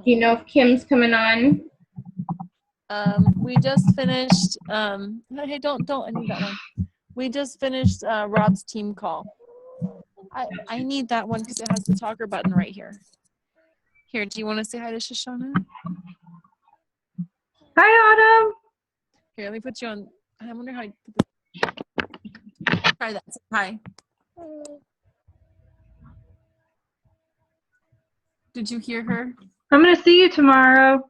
Do you know if Kim's coming on? We just finished, hey, don't, I need that one. We just finished Rob's team call. I need that one because it has the talker button right here. Here, do you want to say hi to Shoshana? Hi, Autumn. Here, let me put you on. I wonder how you put this. Try that. Hi. Did you hear her? I'm going to see you tomorrow.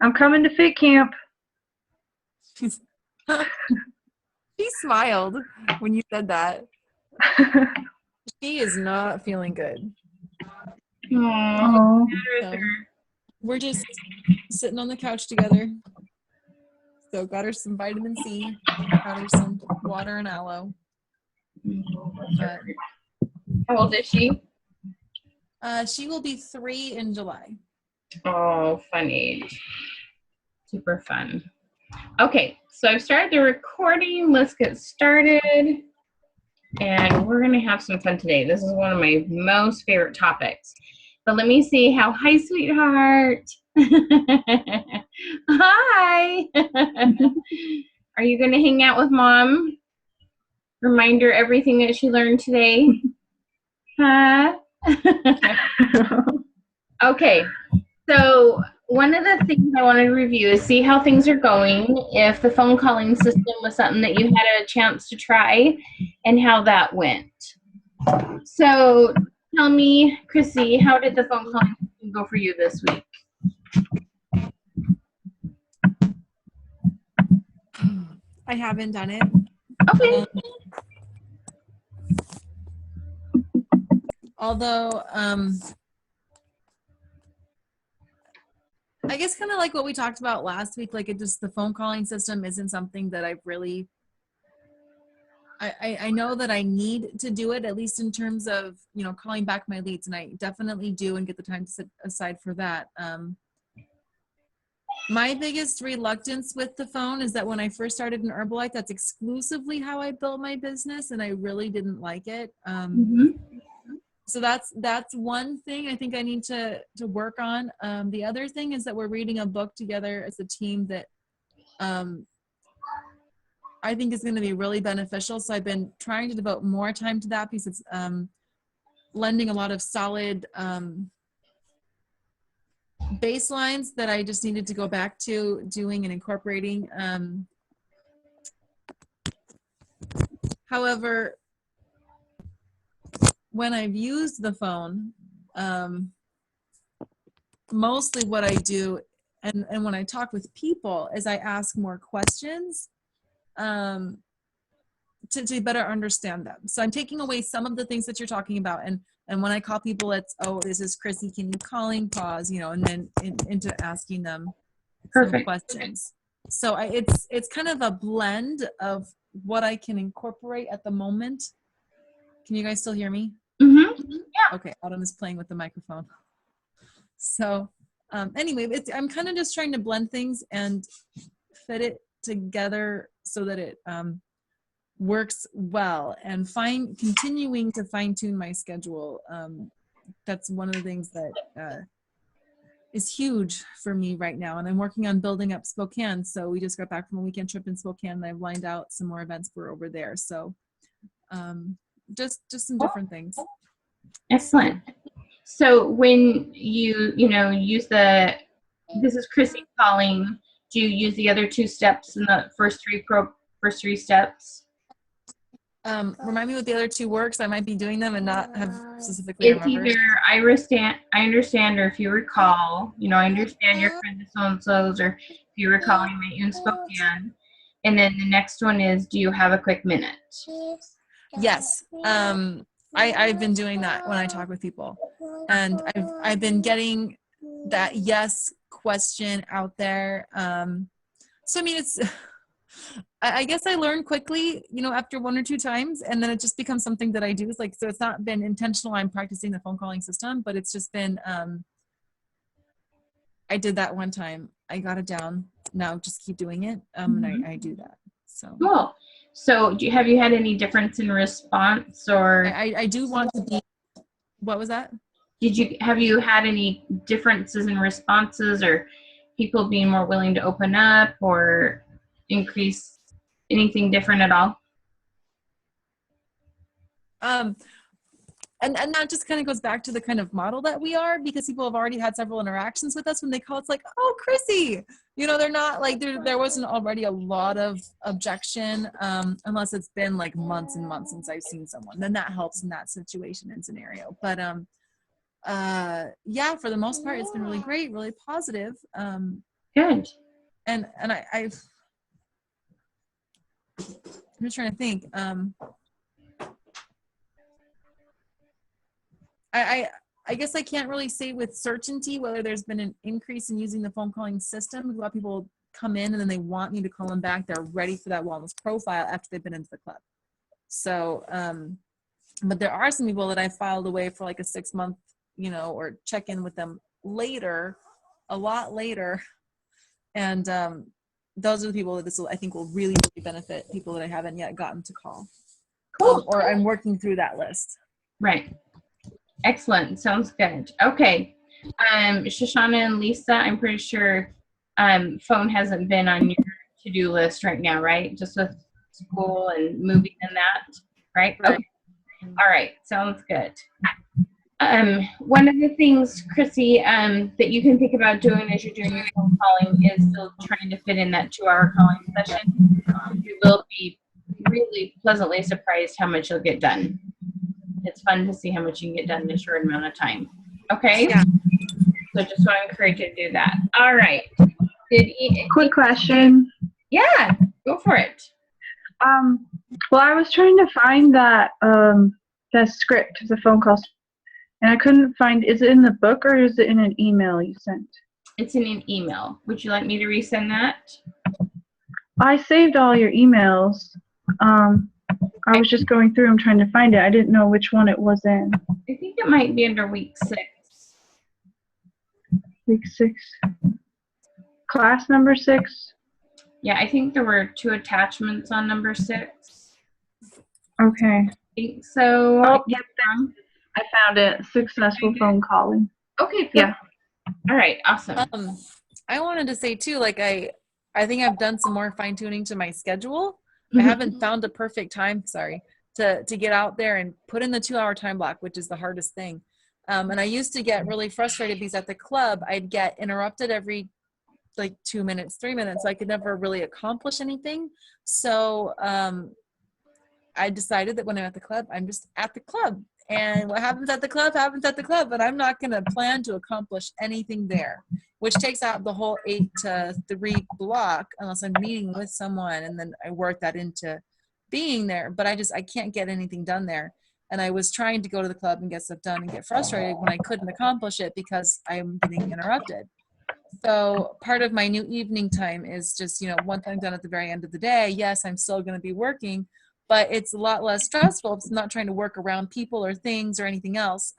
I'm coming to Fit Camp. She smiled when you said that. She is not feeling good. Aww. So, we're just sitting on the couch together. So got her some vitamin C, got her some water and aloe. But, how old is she? She will be 3 in July. Oh, fun age. Super fun. Okay, so I've started the recording. Let's get started. And we're going to have some fun today. This is one of my most favorite topics. But let me see how, hi, sweetheart. Hi. Are you going to hang out with Mom? Remind her everything that she learned today? Huh? Okay, so one of the things I wanted to review is see how things are going, if the phone calling system was something that you had a chance to try, and how that went. So tell me, Crissy, how did the phone calling system go for you this week? I haven't done it. Okay. Although, I guess kind of like what we talked about last week, like the phone calling system isn't something that I've really, I know that I need to do it, at least in terms of, calling back my leads, and I definitely do and get the time to sit aside for that. My biggest reluctance with the phone is that when I first started in Herbalife, that's exclusively how I built my business, and I really didn't like it. So that's one thing I think I need to work on. The other thing is that we're reading a book together as a team that I think is going to be really beneficial. So I've been trying to devote more time to that because it's lending a lot of solid baselines that I just needed to go back to doing and incorporating. However, when I've used the phone, mostly what I do and when I talk with people is I ask more questions to better understand them. So I'm taking away some of the things that you're talking about. And when I call people, it's, oh, this is Crissy, can you calling, pause, and then into asking them some questions. So it's kind of a blend of what I can incorporate at the moment. Can you guys still hear me? Mm-hmm. Yeah. Okay, Autumn is playing with the microphone. So anyway, I'm kind of just trying to blend things and fit it together so that it works well, and continuing to fine tune my schedule. That's one of the things that is huge for me right now. And I'm working on building up Spokane. So we just got back from a weekend trip in Spokane, and I've lined out some more events for over there. So just some different things. Excellent. So when you use this is Crissy calling, do you use the other 2 steps in the first three steps? Remind me what the other 2 works. I might be doing them and not have specifically it's remembered. Either I understand, or if you recall, I understand your friend is so-and-so's, or if you recall, you met you in Spokane. And then the next one is, do you have a quick minute? Yes. I've been doing that when I talk with people, and I've been getting that yes question out there. So I mean, it's, I guess I learn quickly, after 1 or 2 times, and then it just becomes something that I do. It's like, so it's not been intentional. I'm practicing the phone calling system, but it's just been, I did that one time. I got it down. Now just keep doing it. And I do that. So cool. So have you had any difference in response, or? I do want to be, what was that? have you had any differences in responses or people being more willing to open up or increase anything different at all? And that just kind of goes back to the kind of model that we are, because people have already had several interactions with us. When they call, it's like, oh, Crissy, they're not like, there wasn't already a lot of objection, unless it's been like months and months since I've seen someone. Then that helps in that situation and scenario. But yeah, for the most part, it's been really great, really positive. Good. And I'm just trying to think. I guess I can't really say with certainty whether there's been an increase in using the phone calling system. A lot of people come in and then they want me to call them back. They're ready for that wellness profile after they've been into the club. So, but there are some people that I filed away for like a 6 month, or check in with them later, a lot later. And those are the people that this will, I think, will really, really benefit people that I haven't yet gotten to call. Cool. Or I'm working through that list. Right. Excellent. Sounds good. Okay. Shoshana and Lisa, I'm pretty sure phone hasn't been on your to-do list right now, right? Just with school and moving and that, right? Right. Okay. All right. Sounds good. One of the things, Crissy, that you can think about doing as you're doing your phone calling is still trying to fit in that 2-hour calling session. You will be really pleasantly surprised how much you'll get done. It's fun to see how much you can get done in a short amount of time. Okay? Yeah. So just want to encourage you to do that. All right. Quick question. Yeah, go for it. Well, I was trying to find that script, the phone call, and I couldn't find. Is it in the book or is it in an email you sent? It's in an email. Would you like me to resend that? I saved all your emails. I was just going through them trying to find it. I didn't know which one it was in. I think it might be under week 6. Week 6. Class number 6? Yeah, I think there were 2 attachments on number 6. Okay. I think so. Oh, yep. I found it. Successful phone calling. Okay. Cool. Yeah. All right. Awesome. I wanted to say too, like I think I've done some more fine tuning to my schedule. I haven't found a perfect time, to get out there and put in the 2-hour time block, which is the hardest thing. And I used to get really frustrated because at the club, I'd get interrupted every like 2 minutes, 3 minutes. I could never really accomplish anything. So I decided that when I'm at the club, I'm just at the club. And what happens at the club happens at the club. But I'm not going to plan to accomplish anything there, which takes out the whole 8 to 3 block unless I'm meeting with someone, and then I work that into being there. But I can't get anything done there. And I was trying to go to the club and get stuff done and get frustrated when I couldn't accomplish it because I'm getting interrupted. So part of my new evening time is just, once I'm done at the very end of the day, yes, I'm still going to be working, but it's a lot less stressful. It's not trying to work around people or things or anything else.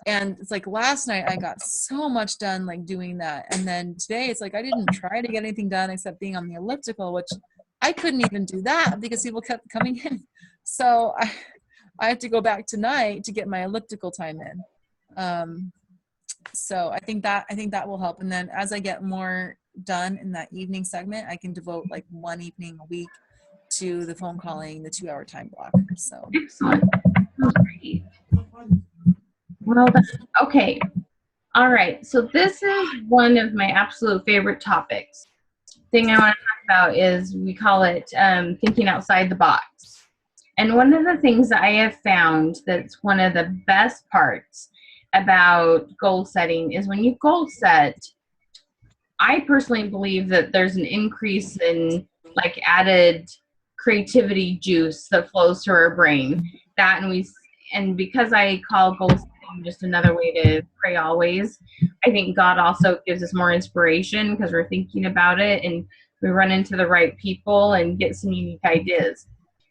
And it's like last night I got so much done like doing that. And then today it's like I didn't try to get anything done except being on the elliptical, which I couldn't even do that because people kept coming in. So I have to go back tonight to get my elliptical time in. So I think that will help. And then as I get more done in that evening segment, I can devote like one evening a week to the phone calling, the 2-hour time block. So excellent. Great. Well done. Okay. All right. So this is one of my absolute favorite topics. Thing I want to talk about is we call it thinking outside the box. And one of the things that I have found that's one of the best parts about goal setting is when you goal set, I personally believe that there's an increase in like added creativity juice that flows through our brain. And because I call goal setting just another way to pray always, I think God also gives us more inspiration because we're thinking about it and we run into the right people and get some unique ideas.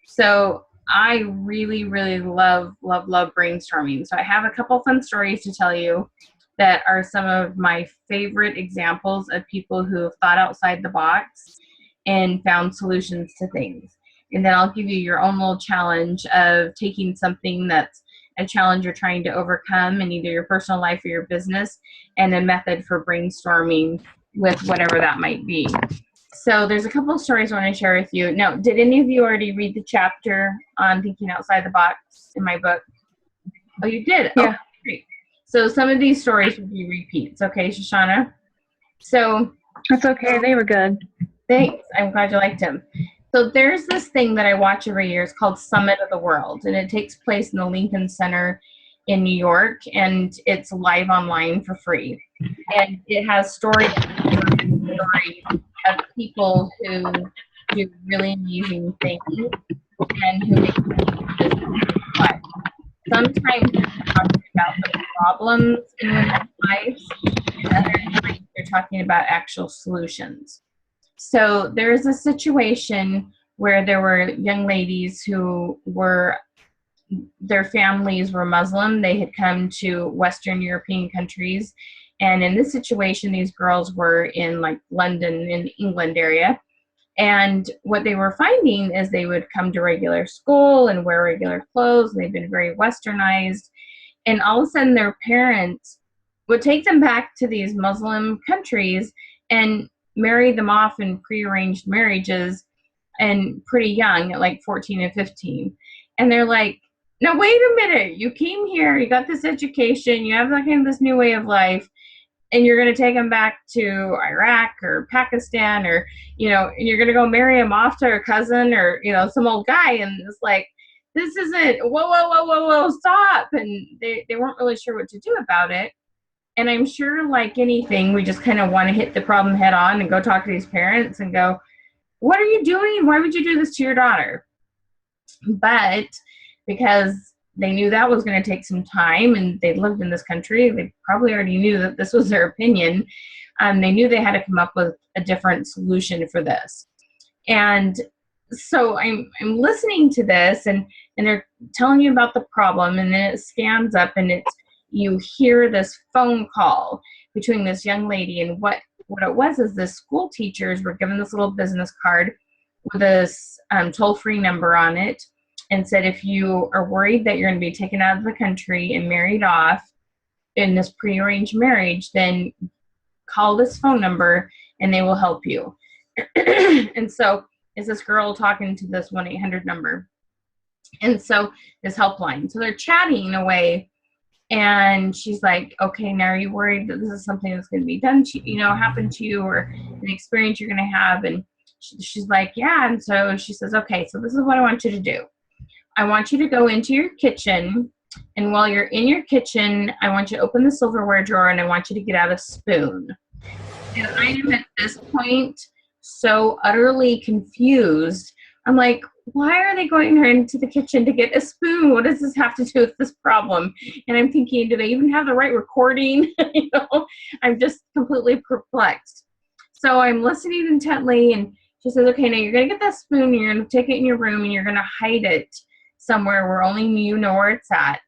So I really, really love brainstorming. So I have a couple fun stories to tell you that are some of my favorite examples of people who have thought outside the box and found solutions to things. And then I'll give you your own little challenge of taking something that's a challenge you're trying to overcome in either your personal life or your business, and a method for brainstorming with whatever that might be. So there's a couple of stories I want to share with you. Now, did any of you already read the chapter on thinking outside the box in my book? Oh, you did? Yeah. Okay, great. So some of these stories will be repeats. Okay, Shoshana? So That's okay. They were good. thanks. I'm glad you liked them. So there's this thing that I watch every year. It's called Summit of the World, and it takes place in the Lincoln Center in New York, and it's live online for free. And it has stories of people who do really amazing things and who make but sometimes they're talking about the problems in women's lives, and other times they're talking about actual solutions. So there's a situation where there were young ladies who were, their families were Muslim. They had come to Western European countries. And in this situation, these girls were in like London in England area. And what they were finding is they would come to regular school and wear regular clothes, and they've been very westernized. And all of a sudden their parents would take them back to these Muslim countries and marry them off in prearranged marriages and pretty young at like 14 and 15. And they're like, now wait a minute, you came here, you got this education, you have like this new way of life, and you're going to take them back to Iraq or Pakistan, or, you know, and you're going to go marry him off to her cousin or, you know, some old guy. And it's like, this isn't, whoa, stop. And they weren't really sure what to do about it. And I'm sure, like anything, we just kind of want to hit the problem head on and go talk to these parents and go, what are you doing? Why would you do this to your daughter? But because they knew that was going to take some time, and they lived in this country, they probably already knew that this was their opinion. They knew they had to come up with a different solution for this. And so I'm listening to this, and they're telling you about the problem, and then it scans up, and you hear this phone call between this young lady, and what it was is the school teachers were given this little business card with this toll-free number on it, and said, if you are worried that you're going to be taken out of the country and married off in this prearranged marriage, then call this phone number and they will help you. And so is this girl talking to this 1-800 number. And so this helpline. So they're chatting away, and she's like, okay, now are you worried that this is something that's going to be done to you, happen to you, or an experience you're going to have? And she's like, yeah. And so she says, okay, so this is what I want you to do. I want you to go into your kitchen, and while you're in your kitchen, I want you to open the silverware drawer, and I want you to get out a spoon. And I am at this point so utterly confused. I'm like, why are they going into the kitchen to get a spoon? What does this have to do with this problem? And I'm thinking, do they even have the right recording? I'm just completely perplexed. So I'm listening intently, and she says, okay, now you're going to get that spoon, and you're going to take it in your room, and you're going to hide it somewhere where only you know where it's at.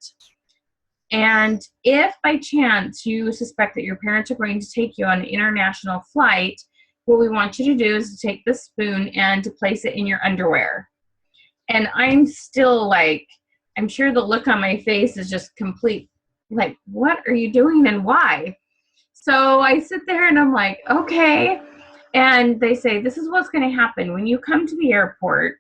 And if by chance you suspect that your parents are going to take you on an international flight, what we want you to do is to take the spoon and to place it in your underwear. And I'm still like, I'm sure the look on my face is just complete, like, what are you doing and why? So I sit there and I'm like, okay. And they say, this is what's going to happen when you come to the airport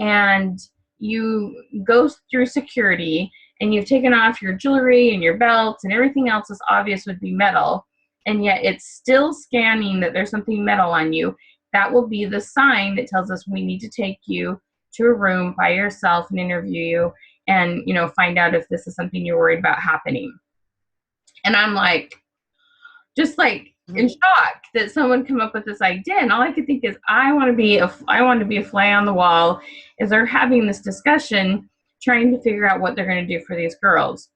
and you go through security and you've taken off your jewelry and your belts and everything else that's obvious would be metal, and yet it's still scanning that there's something metal on you. That will be the sign that tells us we need to take you to a room by yourself and interview you and, find out if this is something you're worried about happening. And I'm like, just like in shock that someone come up with this idea. And all I could think is, I want to be a fly on the wall as they're having this discussion, trying to figure out what they're going to do for these girls.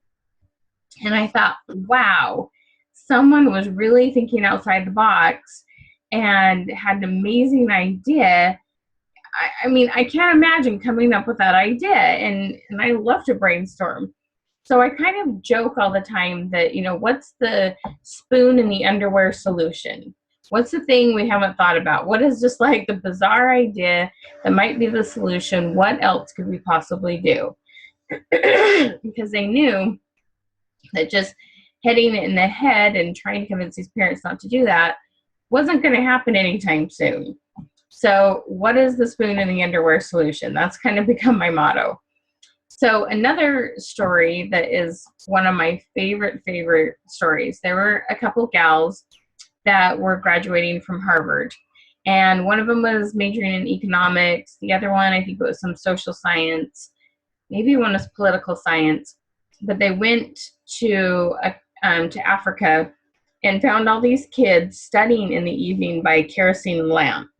And I thought, wow, someone was really thinking outside the box and had an amazing idea. I mean, I can't imagine coming up with that idea, and I love to brainstorm. So I kind of joke all the time that, what's the spoon in the underwear solution? What's the thing we haven't thought about? What is just like the bizarre idea that might be the solution? What else could we possibly do? because they knew that just hitting it in the head and trying to convince these parents not to do that wasn't going to happen anytime soon. So what is the spoon in the underwear solution? That's kind of become my motto. So another story that is one of my favorite stories, there were a couple gals that were graduating from Harvard. And one of them was majoring in economics. The other one, I think it was some social science. Maybe one was political science. But they went to Africa and found all these kids studying in the evening by a kerosene lamp.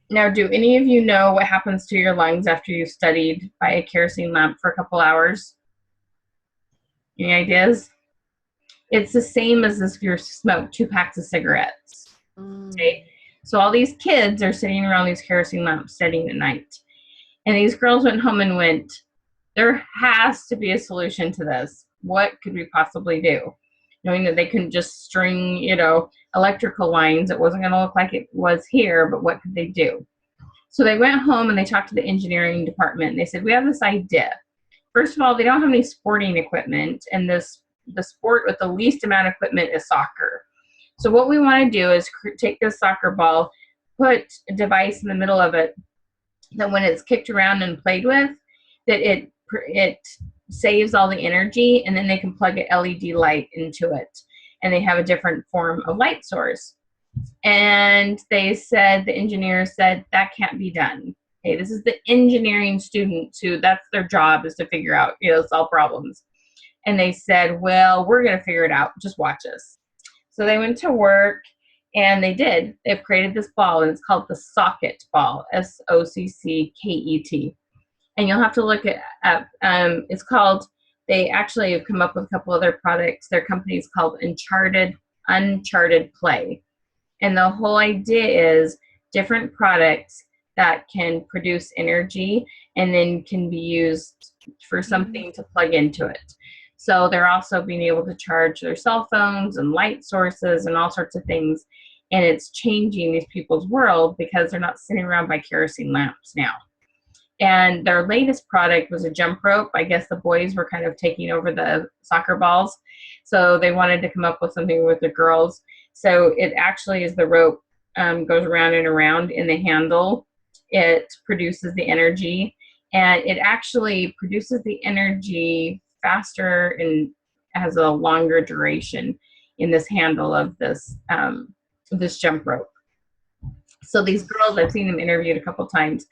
Now, do any of you know what happens to your lungs after you've studied by a kerosene lamp for a couple hours? Any ideas? It's the same as if you smoked 2 packs of cigarettes. Okay? So all these kids are sitting around these kerosene lamps studying at night. And these girls went home and went, there has to be a solution to this. What could we possibly do? Knowing that they couldn't just string, electrical lines. It wasn't going to look like it was here, but what could they do? So they went home and they talked to the engineering department. And they said, we have this idea. First of all, they don't have any sporting equipment, and the sport with the least amount of equipment is soccer. So what we want to do is take this soccer ball, put a device in the middle of it that when it's kicked around and played with, that it saves all the energy, and then they can plug an LED light into it, and they have a different form of light source. And they said, the engineer said, that can't be done. Okay, this is the engineering students who that's their job, is to figure out, solve problems. And they said, well, we're going to figure it out. Just watch us. So they went to work, and they did. They've created this ball, and it's called the socket ball, SOCCKET. And you'll have to look it up. It's called, they actually have come up with a couple other products. Their company is called Uncharted Play. And the whole idea is different products that can produce energy and then can be used for something to plug into it. So they're also being able to charge their cell phones and light sources and all sorts of things. And it's changing these people's world because they're not sitting around by kerosene lamps now. And their latest product was a jump rope. I guess the boys were kind of taking over the soccer balls. So they wanted to come up with something with the girls. So it actually is the rope goes around and around in the handle. It produces the energy, and it actually produces the energy faster and has a longer duration in this handle of this jump rope. So these girls, I've seen them interviewed a couple times.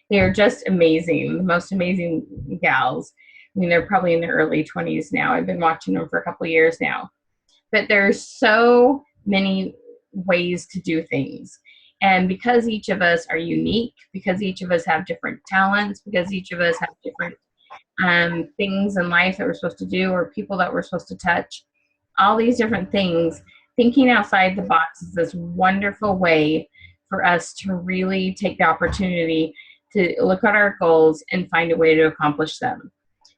They're just amazing, the most amazing gals. I mean, they're probably in their early 20s now. I've been watching them for a couple of years now. But there's so many ways to do things. And because each of us are unique, because each of us have different talents, because each of us have different things in life that we're supposed to do, or people that we're supposed to touch, all these different things, thinking outside the box is this wonderful way for us to really take the opportunity to look at our goals and find a way to accomplish them.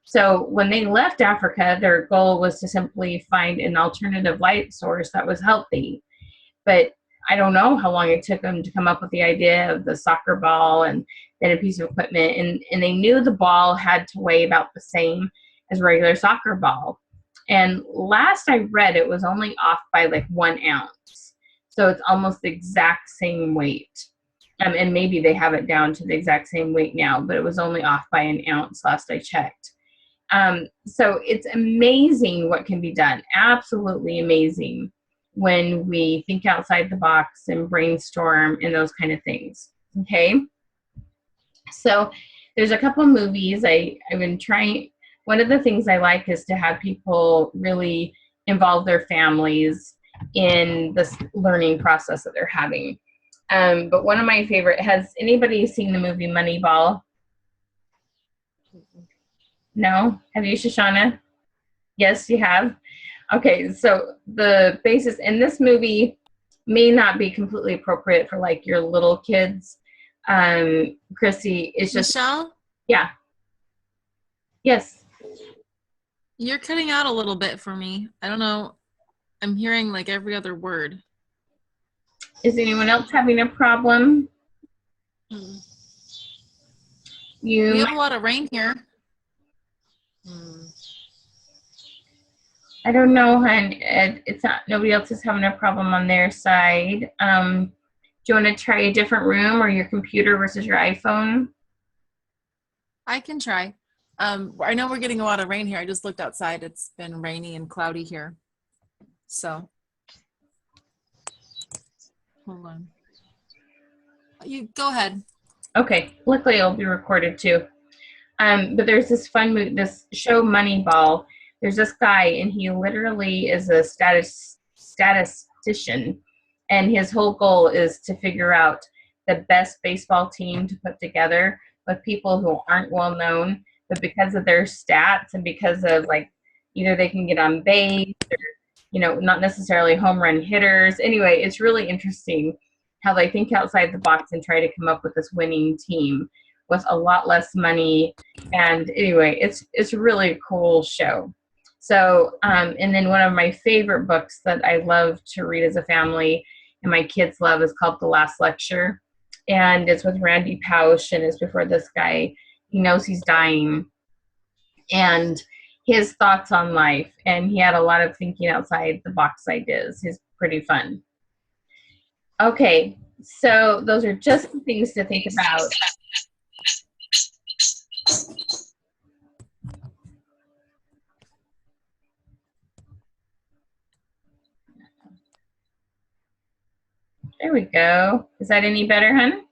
So when they left Africa, their goal was to simply find an alternative light source that was healthy. But I don't know how long it took them to come up with the idea of the soccer ball and then a piece of equipment. And they knew the ball had to weigh about the same as a regular soccer ball. And last I read, it was only off by like 1 ounce. So it's almost the exact same weight. And maybe they have it down to the exact same weight now, but it was only off by 1 ounce last I checked. So it's amazing what can be done. Absolutely amazing when we think outside the box and brainstorm and those kind of things. Okay. So there's a couple of movies I've been trying. One of the things I like is to have people really involve their families in this learning process that they're having. But one of my favorite, has anybody seen the movie Moneyball? No? Have you, Shoshana? Yes, you have? Okay, so the basis in this movie may not be completely appropriate for like your little kids. Crissy, is just... Michelle? Yeah. Yes. You're cutting out a little bit for me. I don't know. I'm hearing like every other word. Is anyone else having a problem? We have a lot of rain here. I don't know, hon. It's not, nobody else is having a problem on their side. Do you want to try a different room or your computer versus your iPhone? I can try. I know we're getting a lot of rain here. I just looked outside. It's been rainy and cloudy here. So, hold on. You go ahead. Okay. Luckily, it'll be recorded too. But there's this fun movie, this show Moneyball. There's this guy, and he literally is a statistician, and his whole goal is to figure out the best baseball team to put together with people who aren't well known, but because of their stats and because of like either they can get on base or not necessarily home run hitters. Anyway, it's really interesting how they think outside the box and try to come up with this winning team with a lot less money. And anyway, it's really a cool show. So, and then one of my favorite books that I love to read as a family and my kids love is called The Last Lecture. And it's with Randy Pausch, and it's before this guy, he knows he's dying, and his thoughts on life. And he had a lot of thinking outside the box ideas. He's pretty fun. Okay, so those are just the things to think about. There we go. Is that any better, hon?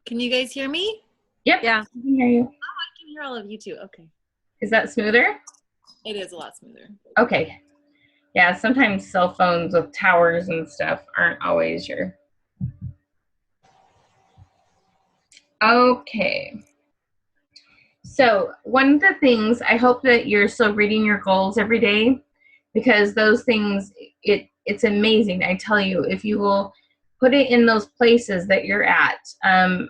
Can you guys hear me? Yep. Yeah. I can hear you. Oh, I can hear all of you too. Okay. Is that smoother? It is a lot smoother. Okay. Yeah, sometimes cell phones with towers and stuff aren't always your... Okay. So one of the things, I hope that you're still reading your goals every day, because those things, it's amazing. I tell you, if you will put it in those places that you're at.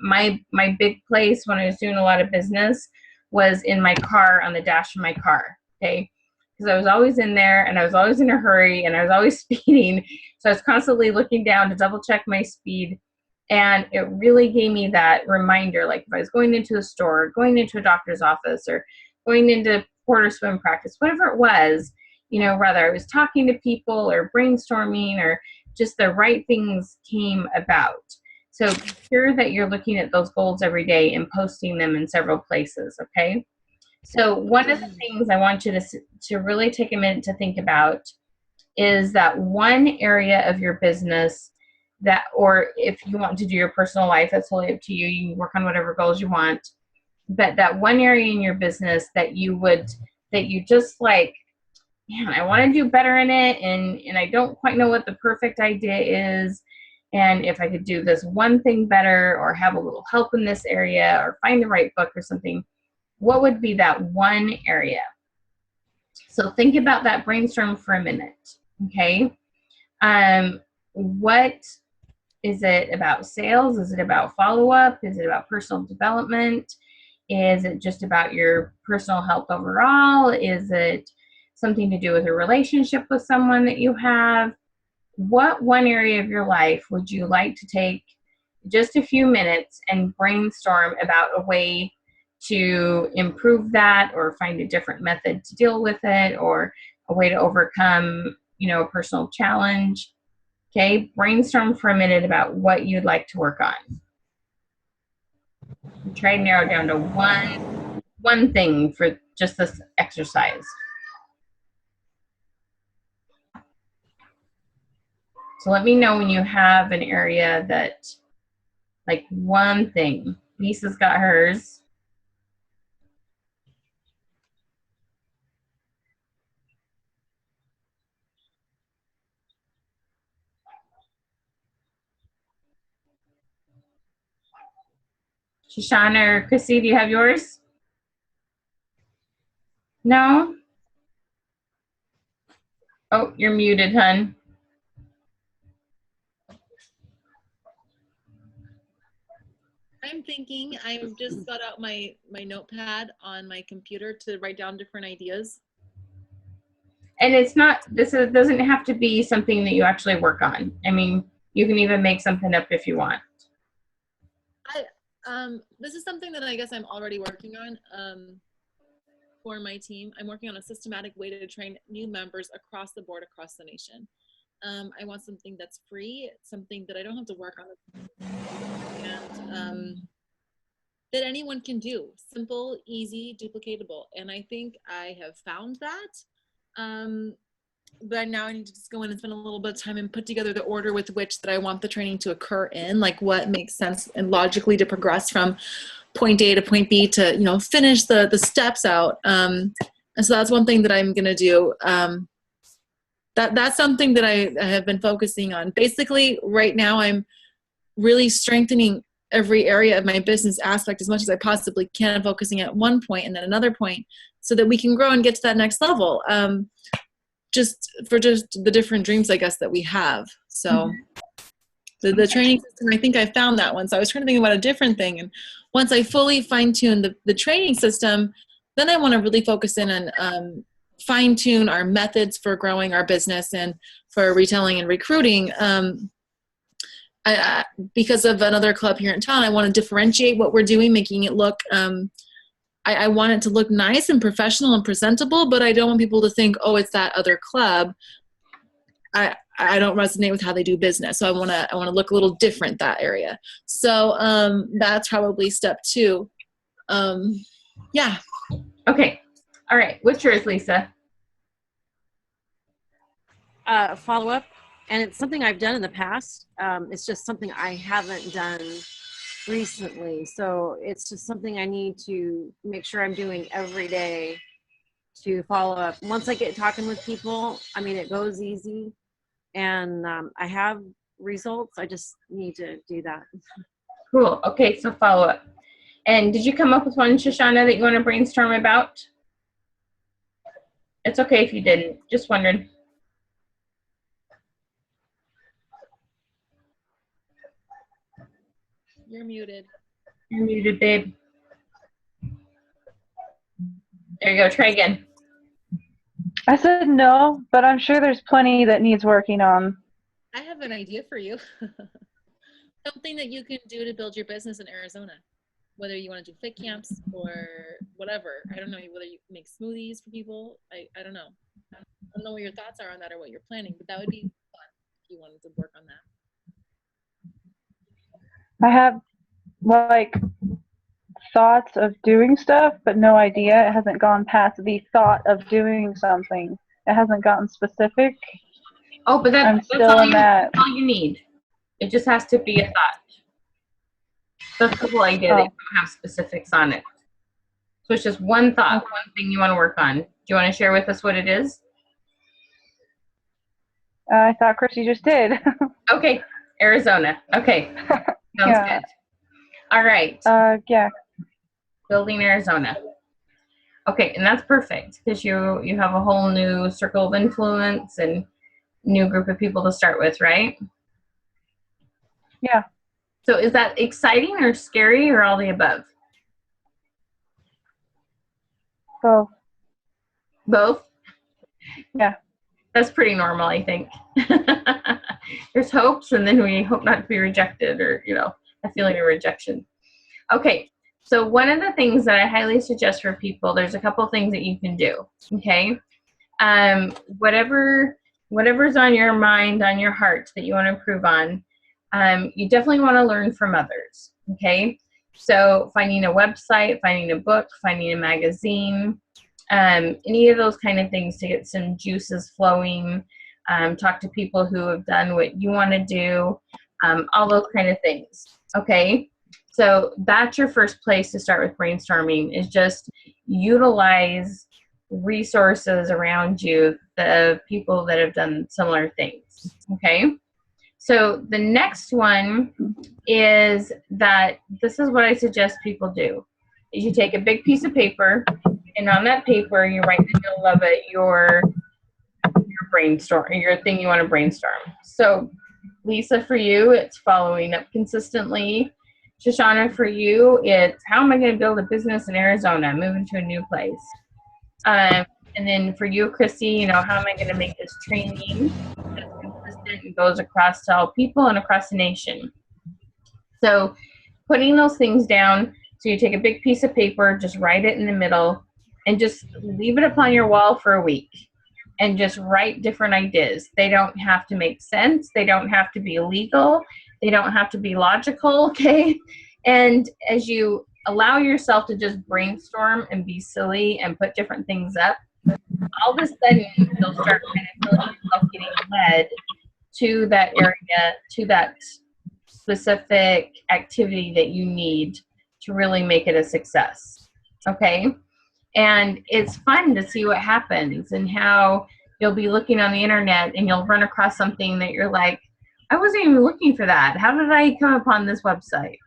My big place when I was doing a lot of business was in my car, on the dash of my car, okay? Because I was always in there, and I was always in a hurry, and I was always speeding. So I was constantly looking down to double check my speed. And it really gave me that reminder, like if I was going into a store, going into a doctor's office, or going into porter swim practice, whatever it was, whether I was talking to people or brainstorming or just the right things came about. So be sure that you're looking at those goals every day and posting them in several places, okay? So one of the things I want you to really take a minute to think about is that one area of your business that, or if you want to do your personal life, that's totally up to you. You can work on whatever goals you want. But that one area in your business that you just like, man, I want to do better in it, and I don't quite know what the perfect idea is. And if I could do this one thing better, or have a little help in this area, or find the right book or something, what would be that one area? So think about that, brainstorm for a minute, okay? What is it about? Sales? Is it about follow-up? Is it about personal development? Is it just about your personal health overall? Is it something to do with a relationship with someone that you have? What one area of your life would you like to take just a few minutes and brainstorm about a way to improve that, or find a different method to deal with it, or a way to overcome, a personal challenge? Okay, brainstorm for a minute about what you'd like to work on. And try to narrow down to one thing for just this exercise. So let me know when you have an area that, like one thing. Lisa's got hers. Shoshana or Crissy, do you have yours? No? Oh, you're muted, hun. I'm thinking, I've just got out my notepad on my computer to write down different ideas. And it's not, it doesn't have to be something that you actually work on. I mean, you can even make something up if you want. This is something that I guess I'm already working on for my team. I'm working on a systematic way to train new members across the board, across the nation. I want something that's free, something that I don't have to work on, and that anyone can do. Simple, easy, duplicatable. And I think I have found that. But now I need to just go in and spend a little bit of time and put together the order with which that I want the training to occur in, like what makes sense and logically to progress from point A to point B to, you know, finish the steps out. And so that's one thing that I'm going to do. That's something that I have been focusing on. Basically, right now I'm really strengthening every area of my business aspect as much as I possibly can, focusing at one point and then another point so that we can grow and get to that next level. Just the different dreams, I guess, that we have. So the training system, I think I found that one. So I was trying to think about a different thing. And once I fully fine tune the training system, then I want to really focus in on fine tune our methods for growing our business and for retailing and recruiting. Because of another club here in town, I want to differentiate what we're doing, making it look, I want it to look nice and professional and presentable, but I don't want people to think, oh, it's that other club. I don't resonate with how they do business. So I want to look a little different, that area. So that's probably step 2. Yeah. Okay. All right. What's yours, Lisa? Follow up. And it's something I've done in the past. It's just something I haven't done recently. So it's just something I need to make sure I'm doing every day to follow up. Once I get talking with people, I mean, it goes easy and I have results. I just need to do that. Cool. Okay. So follow up. And did you come up with one, Shoshana, that you want to brainstorm about? It's okay if you didn't. Just wondering. You're muted. You're muted, babe. There you go. Try again. I said no, but I'm sure there's plenty that needs working on. I have an idea for you. Something that you can do to build your business in Arizona. Whether you want to do fit camps or whatever. I don't know whether you make smoothies for people. I don't know. I don't know what your thoughts are on that or what you're planning, but that would be fun if you wanted to work on that. I have like thoughts of doing stuff, but no idea. It hasn't gone past the thought of doing something. It hasn't gotten specific. Oh, but I'm that's still in that. all you need. It just has to be a thought. That's the whole idea that you don't have specifics on it. So it's just one thought, one thing you want to work on. Do you want to share with us what it is? I thought Crissy just did. Okay, Arizona. Okay, sounds good. All right. Yeah. Building Arizona. Okay, and that's perfect because you have a whole new circle of influence and new group of people to start with, right? Yeah. So is that exciting or scary or all the above? Both. Both? Yeah. That's pretty normal, I think. There's hopes, and then we hope not to be rejected or, a feeling of rejection. Okay, so one of the things that I highly suggest for people, there's a couple things that you can do, okay? Whatever's on your mind, on your heart that you want to improve on, you definitely want to learn from others, okay? So finding a website, finding a book, finding a magazine, any of those kind of things to get some juices flowing, talk to people who have done what you want to do, all those kind of things, okay? So that's your first place to start with brainstorming, is just utilize resources around you, the people that have done similar things, okay? So the next one is that this is what I suggest people do, is you take a big piece of paper, and on that paper you write in the middle of it your brainstorm, your thing you want to brainstorm. So Lisa, for you, it's following up consistently. Shoshana, for you, it's how am I going to build a business in Arizona, moving to a new place. And then for you, Crissy, how am I going to make this training that's consistent and goes across to all people and across the nation? So putting those things down. So you take a big piece of paper, just write it in the middle, and just leave it upon your wall for a week. And just write different ideas. They don't have to make sense. They don't have to be legal. They don't have to be logical, okay? And as you allow yourself to just brainstorm and be silly and put different things up, all of a sudden you'll start kind of feeling yourself getting led to that area, to that specific activity that you need to really make it a success, okay? And it's fun to see what happens and how you'll be looking on the internet and you'll run across something that you're like, I wasn't even looking for that. How did I come upon this website?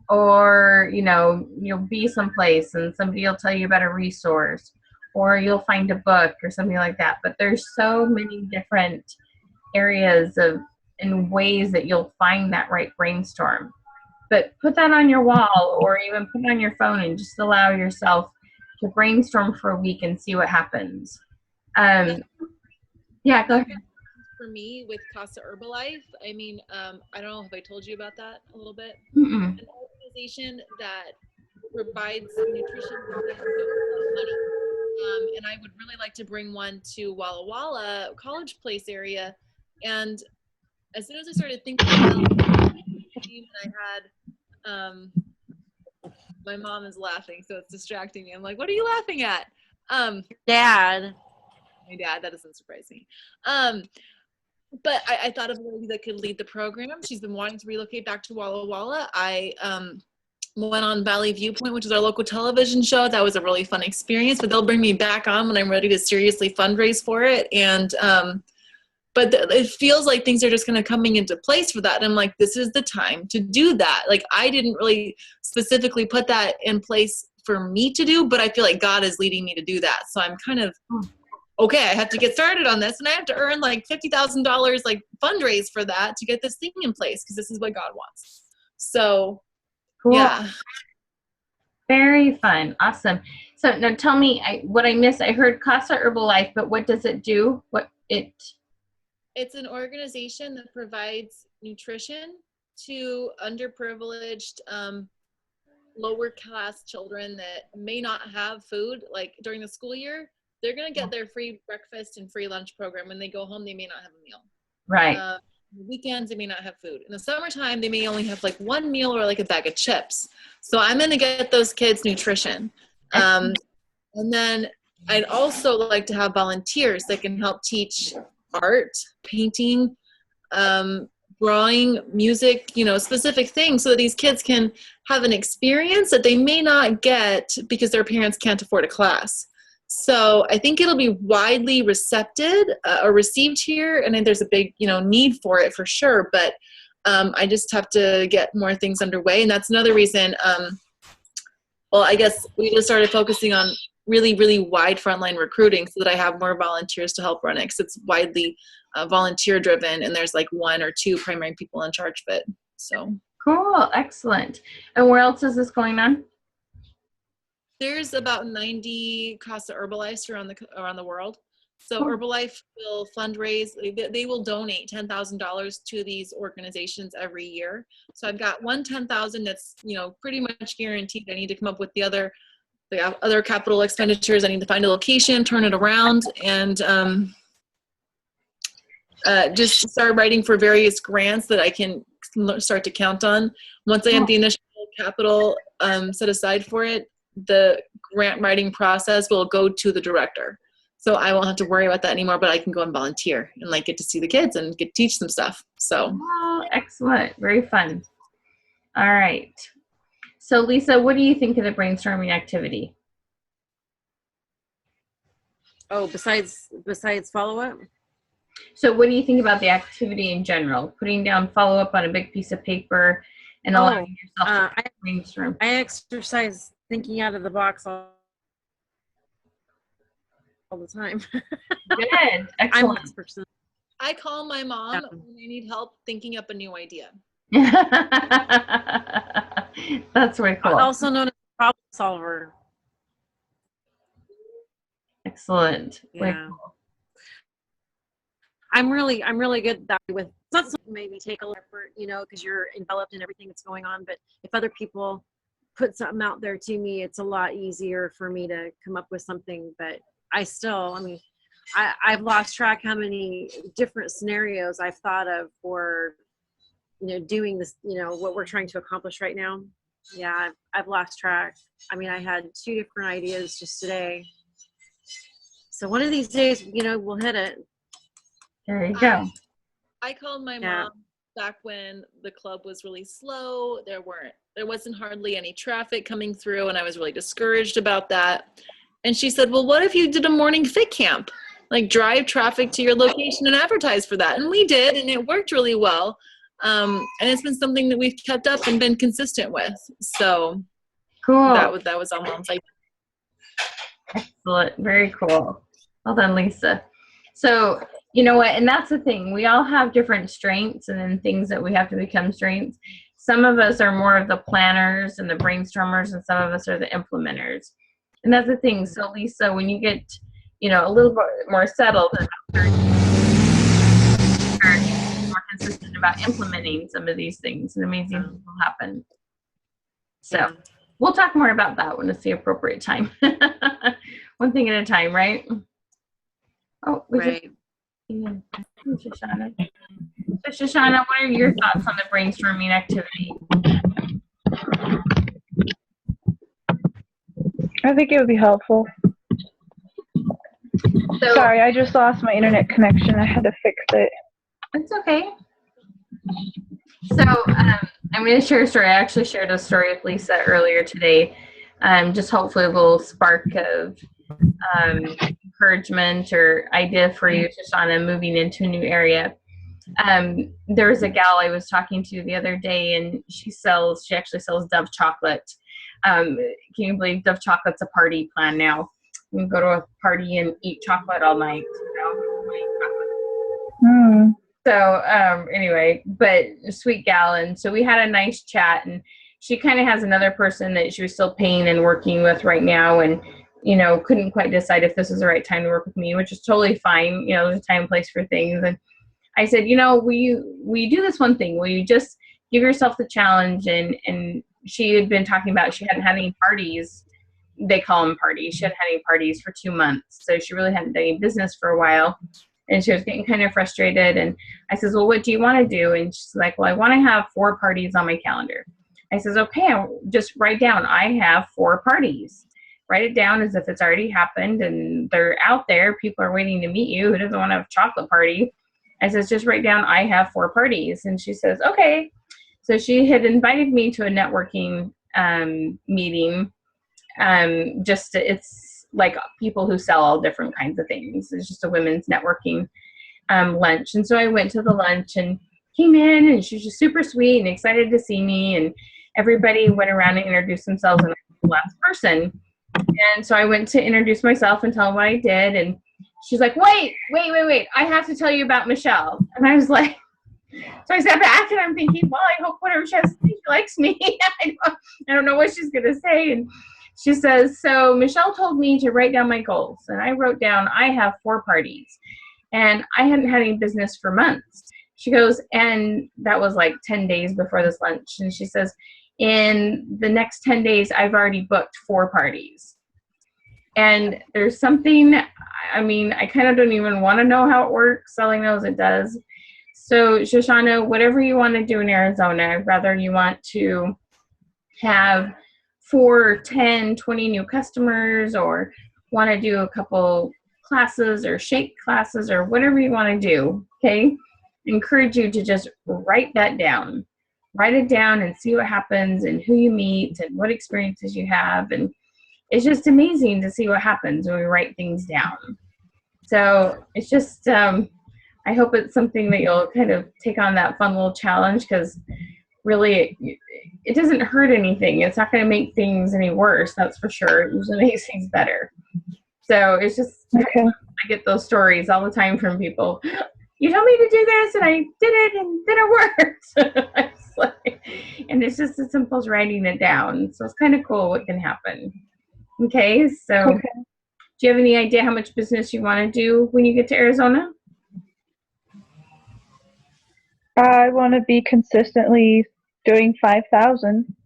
Or, you'll be someplace and somebody will tell you about a resource, or you'll find a book or something like that. But there's so many different areas and ways that you'll find that right brainstorm. But put that on your wall or even put it on your phone and just allow yourself to brainstorm for a week and see what happens. Yeah, go ahead. For me, with Casa Herbalife, I mean, I don't know if I told you about that a little bit. Mm-mm. An organization that provides nutrition for money. And I would really like to bring one to Walla Walla, College Place area. And as soon as I started thinking about it, I had my mom is laughing, so it's distracting me. I'm like, what are you laughing at? Dad. My dad, that doesn't surprise me. But I thought of a lady that could lead the program. She's been wanting to relocate back to Walla Walla. I went on Valley Viewpoint, which is our local television show. That was a really fun experience, but they'll bring me back on when I'm ready to seriously fundraise for it. And but it feels like things are just kind of coming into place for that. And I'm like, this is the time to do that. Like, I didn't really specifically put that in place for me to do, but I feel like God is leading me to do that. So I'm kind of, okay, I have to get started on this, and I have to earn like $50,000 like fundraise for that to get this thing in place, because this is what God wants. So Cool. yeah. Very fun. Awesome. So now tell me what I missed. I heard Casa Herbalife, but what does it do? It's an organization that provides nutrition to underprivileged, lower class children that may not have food. Like during the school year, they're going to get their free breakfast and free lunch program. When they go home, they may not have a meal. Right. Weekends, they may not have food. In the summertime, they may only have like one meal or like a bag of chips. So I'm going to get those kids nutrition. And then I'd also like to have volunteers that can help teach art, painting, drawing, music, specific things, so that these kids can have an experience that they may not get because their parents can't afford a class. So I think it'll be widely received here, and there's a big, need for it for sure. But I just have to get more things underway, and that's another reason. Well, I guess we just started focusing on really, really wide frontline recruiting, so that I have more volunteers to help run it, because it's widely volunteer driven, and there's like one or two primary people in charge of it. So cool, excellent. And where else is this going on? There's about 90 Casa Herbalife around the world. So Herbalife will fundraise. They will donate $10,000 to these organizations every year. So I've got one $10,000 that's pretty much guaranteed. I need to come up with the other capital expenditures. I need to find a location, turn it around, and just start writing for various grants that I can start to count on. Once I have the initial capital set aside for it, the grant writing process will go to the director. So I won't have to worry about that anymore, but I can go and volunteer and get to see the kids and get to teach them stuff. So excellent. Very fun. All right. So Lisa, what do you think of the brainstorming activity? Oh, besides follow-up? So what do you think about the activity in general? Putting down follow-up on a big piece of paper and allowing yourself to brainstorm. I exercise thinking out of the box all the time. Good. Excellent. I call my mom when I need help thinking up a new idea. That's very cool. Also known as a problem solver. Excellent. Yeah. I'm really good that with not something maybe take a little effort, you know, because you're enveloped in everything that's going on. But if other people put something out there to me, it's a lot easier for me to come up with something. But I mean, I've lost track how many different scenarios I've thought of for, you know, doing this, you know, what we're trying to accomplish right now. Yeah, I've lost track. I mean, I had 2 different ideas just today. So one of these days, you know, we'll hit it. There you go. I called my Yeah. mom back when the club was really slow. There wasn't hardly any traffic coming through, and I was really discouraged about that. And she said, well, what if you did a morning fit camp? Like drive traffic to your location and advertise for that. And we did, and it worked really well. And it's been something that we've kept up and been consistent with. So Cool. that was on mom's idea. Excellent. Very cool. Well done, Lisa. So, you know what? And that's the thing. We all have different strengths and then things that we have to become strengths. Some of us are more of the planners and the brainstormers, and some of us are the implementers. And that's the thing. So, Lisa, when you get, you know, a little bit more settled and more consistent about implementing some of these things, and amazing things will happen. So, Yeah. we'll talk more about that when it's the appropriate time. One thing at a time, right? Oh, Right. Shoshana. So, Shoshana, what are your thoughts on the brainstorming activity? I think it would be helpful. So, Sorry, I just lost my internet connection. I had to fix it. it's okay. So, I'm going to share a story. I actually shared a story with Lisa earlier today. Just hopefully a little spark of encouragement or idea for you, Shoshana, moving into a new area. There was a gal I was talking to the other day, and she actually sells Dove chocolate. Can you believe Dove chocolate's a party plan now? You can go to a party and eat chocolate all night. So anyway, but sweet gal. And so we had a nice chat, and she kind of has another person that she was still paying and working with right now, and, you know, couldn't quite decide if this was the right time to work with me, which is totally fine. You know, there's a time and place for things. And I said, you know, we do this one thing. Will you just give yourself the challenge? And she had been talking about she hadn't had any parties. They call them parties. She hadn't had any parties for 2 months. So she really hadn't done any business for a while. And she was getting kind of frustrated. And I says, well, what do you want to do? And she's like, well, I want to have 4 parties on my calendar. I says, okay, I'll just write down, I have 4 parties. Write it down as if it's already happened and they're out there. People are waiting to meet you. Who doesn't want to have a chocolate party? I says, just write down, I have 4 parties. And she says, okay. So she had invited me to a networking meeting. It's like people who sell all different kinds of things. It's just a women's networking lunch. And so I went to the lunch and came in, and she was just super sweet and excited to see me. And everybody went around and introduced themselves, and I was the last person. And so I went to introduce myself and tell them what I did. And she's like, wait. I have to tell you about Michelle. And I was like, so I sat back and I'm thinking, well, I hope whatever she has to say, she likes me. I don't know what she's going to say. And she says, so Michelle told me to write down my goals. And I wrote down, I have 4 parties. And I hadn't had any business for months. She goes, and that was like 10 days before this lunch. And she says, in the next 10 days, I've already booked 4 parties. And there's something, I mean, I kind of don't even want to know how it works. All I know is it does. So, Shoshana, whatever you want to do in Arizona, whether you want to have 4, 10, 20 new customers, or want to do a couple classes or shake classes or whatever you want to do, okay? Encourage you to just write that down. Write it down and see what happens and who you meet and what experiences you have. And it's just amazing to see what happens when we write things down. So it's just, I hope it's something that you'll kind of take on that fun little challenge, because really it doesn't hurt anything. It's not going to make things any worse, that's for sure. It usually makes things better. So it's just, Okay. I get those stories all the time from people. You told me to do this and I did it and then it worked. And it's just as simple as writing it down. So it's kind of cool what can happen. Okay, so do you have any idea how much business you want to do when you get to Arizona? I want to be consistently doing 5,000.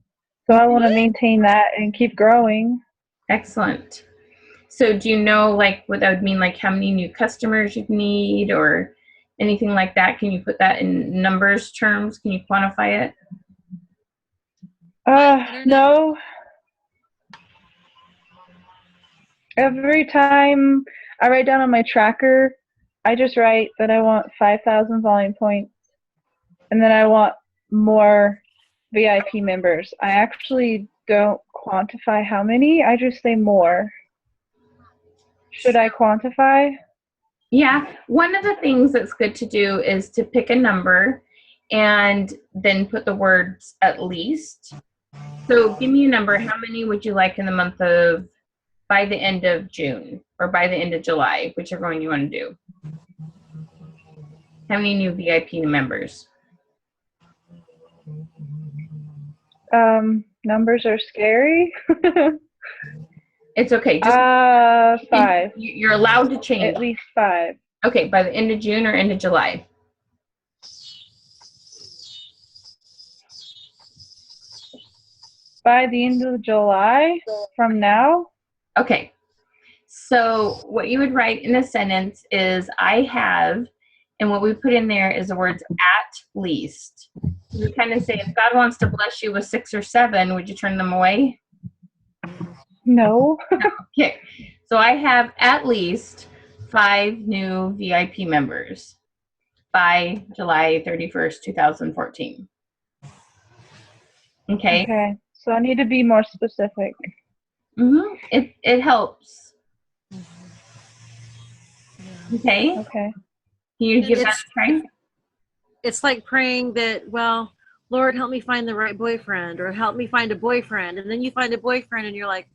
So I want to maintain that and keep growing. Excellent. So do you know, like, what that would mean, like how many new customers you need or anything like that? Can you put that in numbers terms? Can you quantify it? No. Every time I write down on my tracker, I just write that I want 5,000 volume points, and then I want more VIP members. I actually don't quantify how many, I just say more. Should I quantify? Yeah, one of the things that's good to do is to pick a number and then put the words at least. So give me a number. How many would you like in the month of, by the end of June or by the end of July, whichever one you want to do? How many new VIP members? Numbers are scary. It's okay. Just 5. you're allowed to change. At least 5. Okay, by the end of June or end of July? By the end of July from now? Okay. So what you would write in a sentence is I have, and what we put in there is the words at least. You kind of say, if God wants to bless you with 6 or 7, would you turn them away? No. Okay. So I have at least 5 new VIP members by July 31st, 2014. Okay. Okay. So I need to be more specific. Mm-hmm. It helps. Okay. Okay. Can you give that a try? It's like praying that, well, Lord, help me find the right boyfriend, or help me find a boyfriend. And then you find a boyfriend and you're like,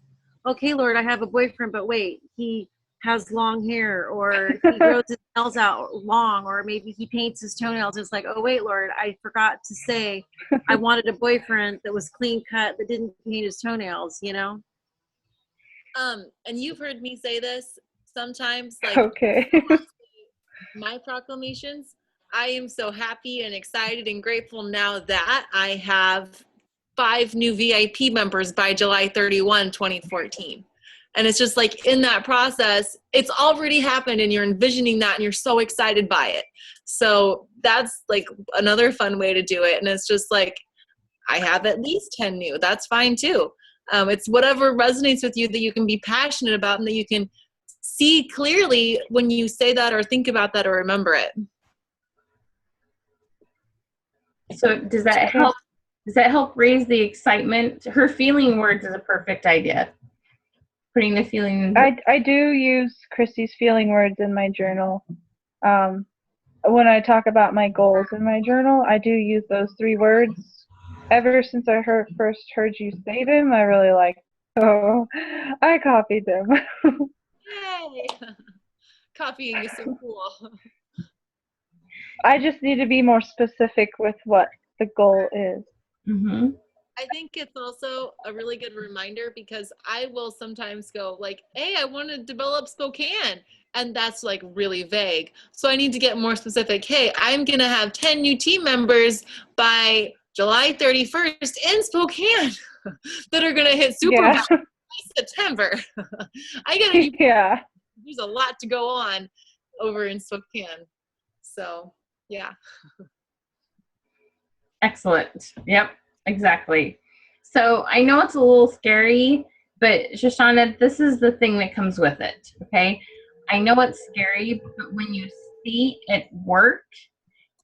okay, Lord, I have a boyfriend, but wait, he has long hair, or he grows his nails out long, or maybe he paints his toenails. It's like, oh, wait, Lord, I forgot to say I wanted a boyfriend that was clean cut, that didn't paint his toenails, you know? And you've heard me say this sometimes, like, Okay. my proclamations. I am so happy and excited and grateful now that I have 5 new VIP members by July 31, 2014. And it's just like in that process, it's already happened and you're envisioning that and you're so excited by it. So that's like another fun way to do it. And it's just like, I have at least 10 new. That's fine too. It's whatever resonates with you that you can be passionate about and that you can see clearly when you say that or think about that or remember it. So does that help? Does that help raise the excitement? Her feeling words is a perfect idea. Putting the feeling. I do use Chrissy's feeling words in my journal. When I talk about my goals in my journal, I do use those 3 words. Ever since I first heard you say them, I really like. Oh, I copied them. Yay! Copying is so cool. I just need to be more specific with what the goal is. Mm-hmm. I think it's also a really good reminder because I will sometimes go like, hey, I want to develop Spokane. And that's like really vague. So I need to get more specific. Hey, I'm going to have 10 new team members by July 31st in Spokane that are going to hit super by September. I got to Yeah. There's a lot to go on over in Spokane. So, yeah. Excellent. Yep, exactly. So I know it's a little scary, but Shoshana, this is the thing that comes with it, okay? I know it's scary, but when you see it work,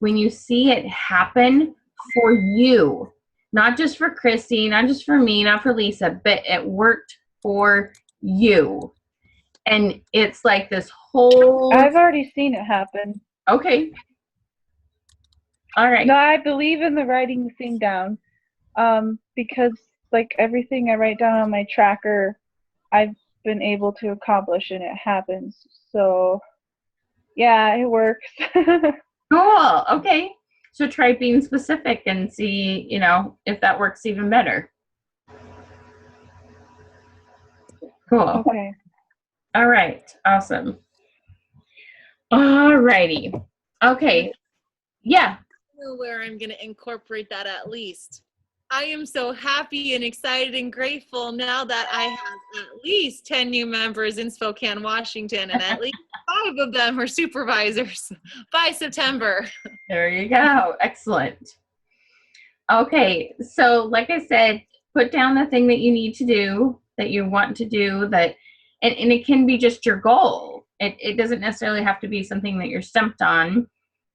when you see it happen for you, not just for Crissy, not just for me, not for Lisa, but it worked for you. And it's like this whole... I've already seen it happen. Okay. All right. No, I believe in the writing the thing down. Because like everything I write down on my tracker, I've been able to accomplish and it happens. So yeah, it works. Cool. Okay. So try being specific and see, if that works even better. Cool. Okay. All right. Awesome. All righty. Okay. Yeah. know where I'm going to incorporate that at least. I am so happy and excited and grateful now that I have at least 10 new members in Spokane, Washington, and at least 5 of them are supervisors by September. There you go. Excellent. Okay, so like I said, put down the thing that you need to do, that you want to do, that, and it can be just your goal. It doesn't necessarily have to be something that you're stumped on.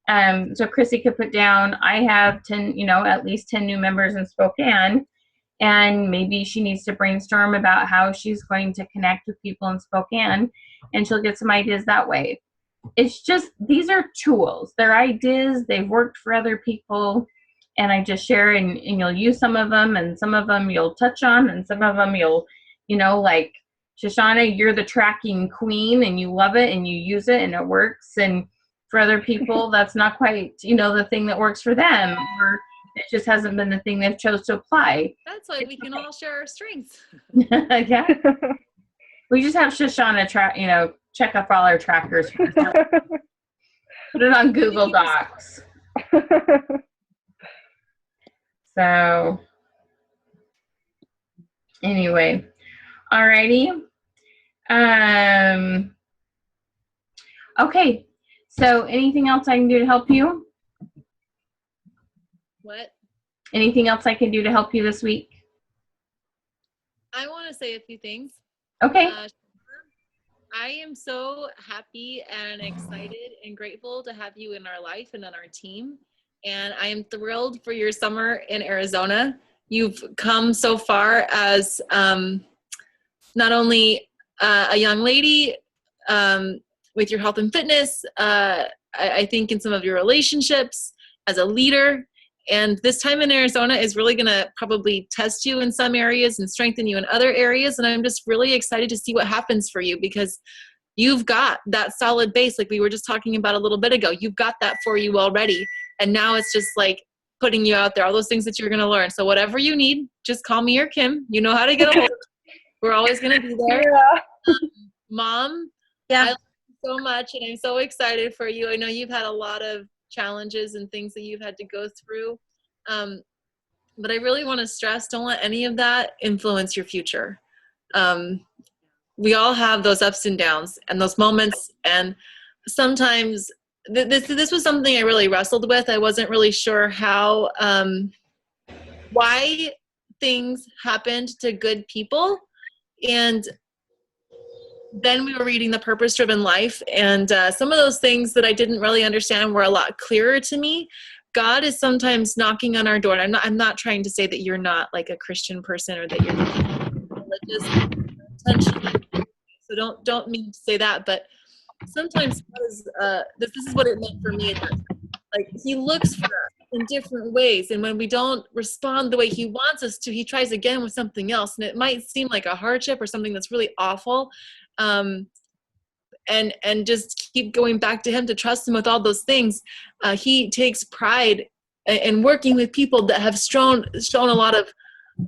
So Crissy could put down, I have 10, at least 10 new members in Spokane, and maybe she needs to brainstorm about how she's going to connect with people in Spokane, and she'll get some ideas that way. It's just, these are tools. They're ideas. They've worked for other people, and I just share, and you'll use some of them, and some of them you'll touch on, and some of them you'll, like Shoshana, you're the tracking queen, and you love it, and you use it, and it works. And for other people, that's not quite, the thing that works for them, or it just hasn't been the thing they've chose to apply. That's why we can all share our strengths. Yeah. We just have Shoshana check up all our trackers. Put it on Google Docs. So anyway, alrighty. Okay. So anything else I can do to help you? What? Anything else I can do to help you this week? I want to say a few things. Okay. I am so happy and excited and grateful to have you in our life and on our team. And I am thrilled for your summer in Arizona. You've come so far as not only a young lady with your health and fitness, I think in some of your relationships as a leader. And this time in Arizona is really going to probably test you in some areas and strengthen you in other areas. And I'm just really excited to see what happens for you, because you've got that solid base like we were just talking about a little bit ago. You've got that for you already. And now it's just like putting you out there, all those things that you're going to learn. So whatever you need, just call me or Kim. You know how to get a hold of me. We're always going to be there. Yeah. Mom, Yeah. I love you so much, and I'm so excited for you. I know you've had a lot of challenges and things that you've had to go through. But I really want to stress, don't let any of that influence your future. We all have those ups and downs and those moments. And sometimes this was something I really wrestled with. I wasn't really sure how, why things happened to good people. And then we were reading The Purpose-Driven Life, and some of those things that I didn't really understand were a lot clearer to me. God is sometimes knocking on our door. And I'm not trying to say that you're not like a Christian person or that you're religious intentionally. So don't mean to say that, but sometimes God is, this is what it meant for me. Like, he looks for us in different ways, and when we don't respond the way he wants us to, he tries again with something else, and it might seem like a hardship or something that's really awful. And just keep going back to him, to trust him with all those things. He takes pride in working with people that have shown a lot of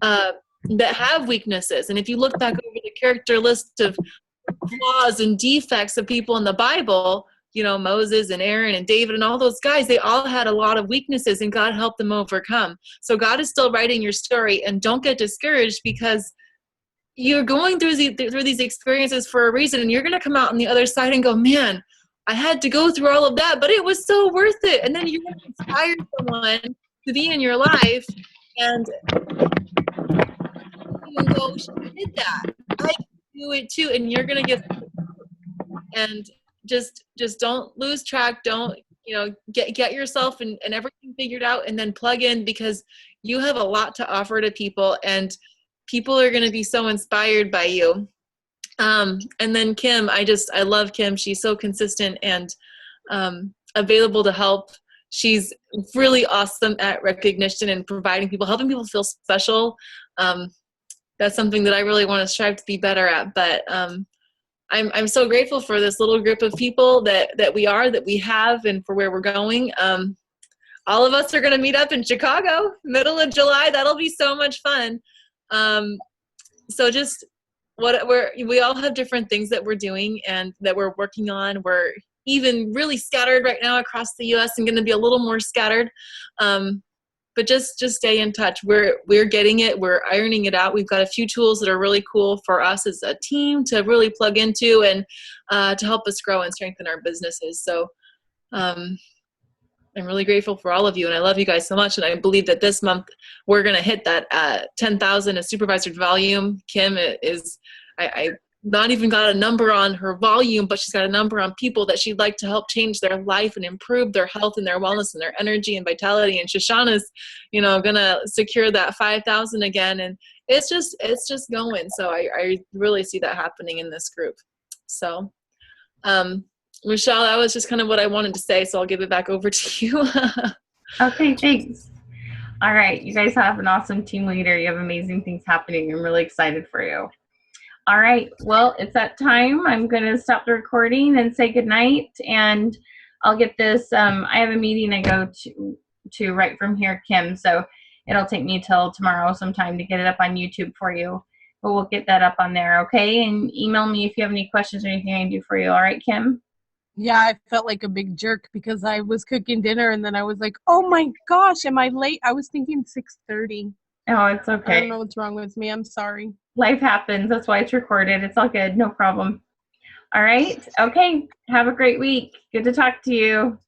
that have weaknesses. And if you look back over the character list of flaws and defects of people in the Bible, Moses and Aaron and David and all those guys, they all had a lot of weaknesses, and God helped them overcome. So God is still writing your story, and don't get discouraged, because you're going through these experiences for a reason, and you're going to come out on the other side and go, man, I had to go through all of that, but it was so worth it. And then you're going to inspire someone to be in your life and go, she did that. I can do it too. And you're going to get, and just don't lose track. Don't, get yourself and everything figured out, and then plug in, because you have a lot to offer to people, and people are going to be so inspired by you. And then Kim, I love Kim. She's so consistent and available to help. She's really awesome at recognition and providing people, helping people feel special. That's something that I really want to strive to be better at. But I'm so grateful for this little group of people that we have, and for where we're going. All of us are going to meet up in Chicago, middle of July. That'll be so much fun. So just we all have different things that we're doing and that we're working on. We're even really scattered right now across the U.S. and going to be a little more scattered. But just stay in touch. We're getting it. We're ironing it out. We've got a few tools that are really cool for us as a team to really plug into and to help us grow and strengthen our businesses. So I'm really grateful for all of you, and I love you guys so much. And I believe that this month we're going to hit that 10,000 of supervisor volume. Kim is, I not even got a number on her volume, but she's got a number on people that she'd like to help change their life and improve their health and their wellness and their energy and vitality. And Shoshana's, gonna secure that 5,000 again. And it's just going. So I really see that happening in this group. So, Michelle, that was just kind of what I wanted to say. So I'll give it back over to you. Okay, thanks. All right, you guys have an awesome team leader. You have amazing things happening. I'm really excited for you. All right, well, it's that time. I'm going to stop the recording and say goodnight, and I'll get this. I have a meeting I go to right from here, Kim, so it'll take me till tomorrow sometime to get it up on YouTube for you, but we'll get that up on there, okay? And email me if you have any questions or anything I can do for you. All right, Kim? Yeah, I felt like a big jerk because I was cooking dinner and then I was like, oh my gosh, am I late? I was thinking 6:30. Oh, it's I okay. don't know what's wrong with me. I'm sorry. Life happens. That's why it's recorded. It's all good. No problem. All right. Okay. Have a great week. Good to talk to you.